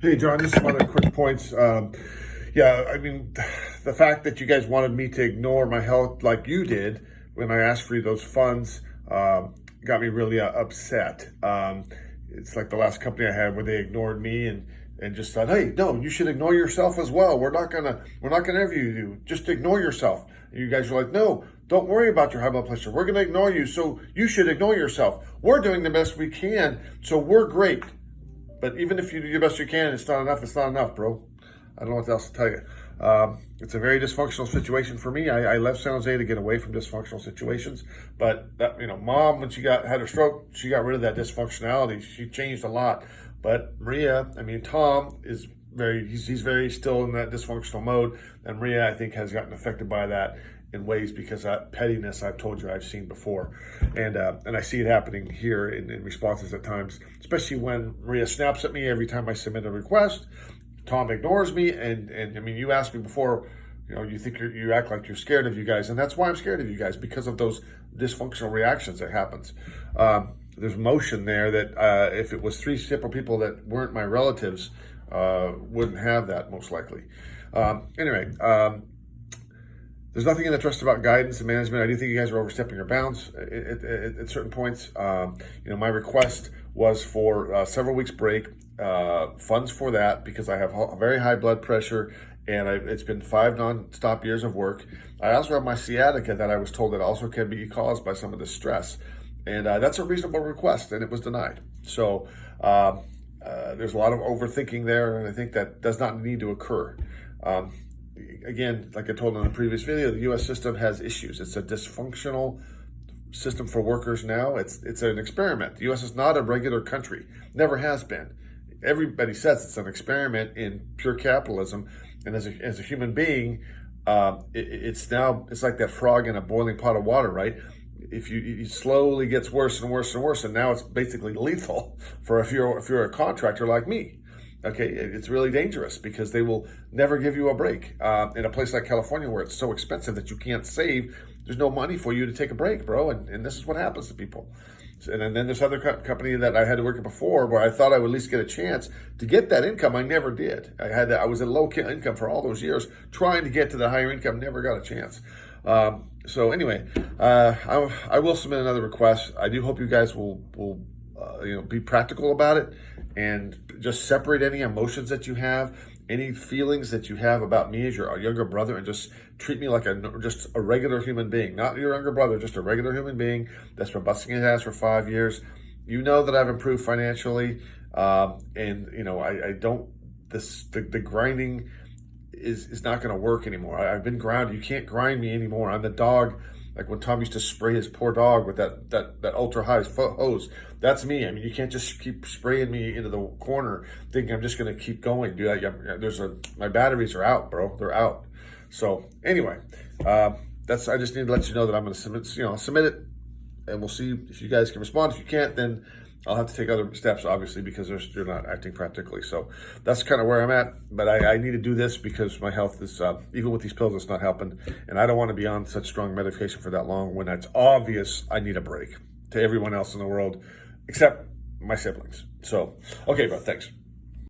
Hey, John, just some other quick points. Yeah, I mean, the fact that you guys wanted me to ignore my health like you did when I asked for those funds got me really upset. It's like the last company I had where they ignored me and just said, "Hey, no, you should ignore yourself as well. We're not gonna interview you. Just ignore yourself." And you guys were like, "No, don't worry about your high blood pressure. We're gonna ignore you, so you should ignore yourself. We're doing the best we can, so we're great." But even if you do the best you can, it's not enough. It's not enough, bro. I don't know what else to tell you. It's a very dysfunctional situation for me. I left San Jose to get away from dysfunctional situations. But Mom, when she had her stroke, she got rid of that dysfunctionality. She changed a lot. But Tom is he's very still in that dysfunctional mode. And Maria, I think, has gotten affected by that in ways because that pettiness I've told you I've seen before. And I see it happening here in responses at times, especially when Maria snaps at me every time I submit a request. Tom ignores me, and you asked me before, you think you act like you're scared of you guys, and that's why I'm scared of you guys, because of those dysfunctional reactions that happens. There's motion there that if it was three separate people that weren't my relatives, wouldn't have that most likely. Anyway, there's nothing in the trust about guidance and management. I do think you guys are overstepping your bounds at certain points. My request was for several weeks break, funds for that because I have a very high blood pressure and it's been 5 non-stop years of work. I also have my sciatica that I was told that also can be caused by some of the stress. And that's a reasonable request, and it was denied. So there's a lot of overthinking there, and I think that does not need to occur. Again, like I told in the previous video, the U.S. system has issues. It's a dysfunctional system for workers now. It's an experiment. The U.S. is not a regular country. Never has been. Everybody says it's an experiment in pure capitalism. And as a human being, it's like that frog in a boiling pot of water, right? It slowly gets worse and worse and worse, and now it's basically lethal for if you're a contractor like me. Okay, it's really dangerous because they will never give you a break. In a place like California where it's so expensive that you can't save, there's no money for you to take a break, bro. And this is what happens to people. And then this other company that I had to work at before where I thought I would at least get a chance to get that income. I never did. I was at low income for all those years trying to get to the higher income, never got a chance. So anyway, I will submit another request. I do hope you guys will be practical about it and just separate any emotions that you have, any feelings that you have about me as your younger brother, and just treat me like just a regular human being, not your younger brother, just a regular human being that's been busting his ass for 5 years. You know that I've improved financially, and I don't. The grinding is not going to work anymore. I've been grounded. You can't grind me anymore. I'm the dog. Like when Tom used to spray his poor dog with that ultra high hose. That's me. You can't just keep spraying me into the corner thinking I'm just going to keep going, dude. My batteries are out, bro. They're out. So anyway, I just need to let you know that I'm going to submit it, and we'll see if you guys can respond. If you can't, then I'll have to take other steps, obviously, because you're not acting practically. So that's kind of where I'm at. But I need to do this because my health is, even with these pills, it's not helping. And I don't want to be on such strong medication for that long when it's obvious I need a break to everyone else in the world, except my siblings. So, okay, bro, thanks.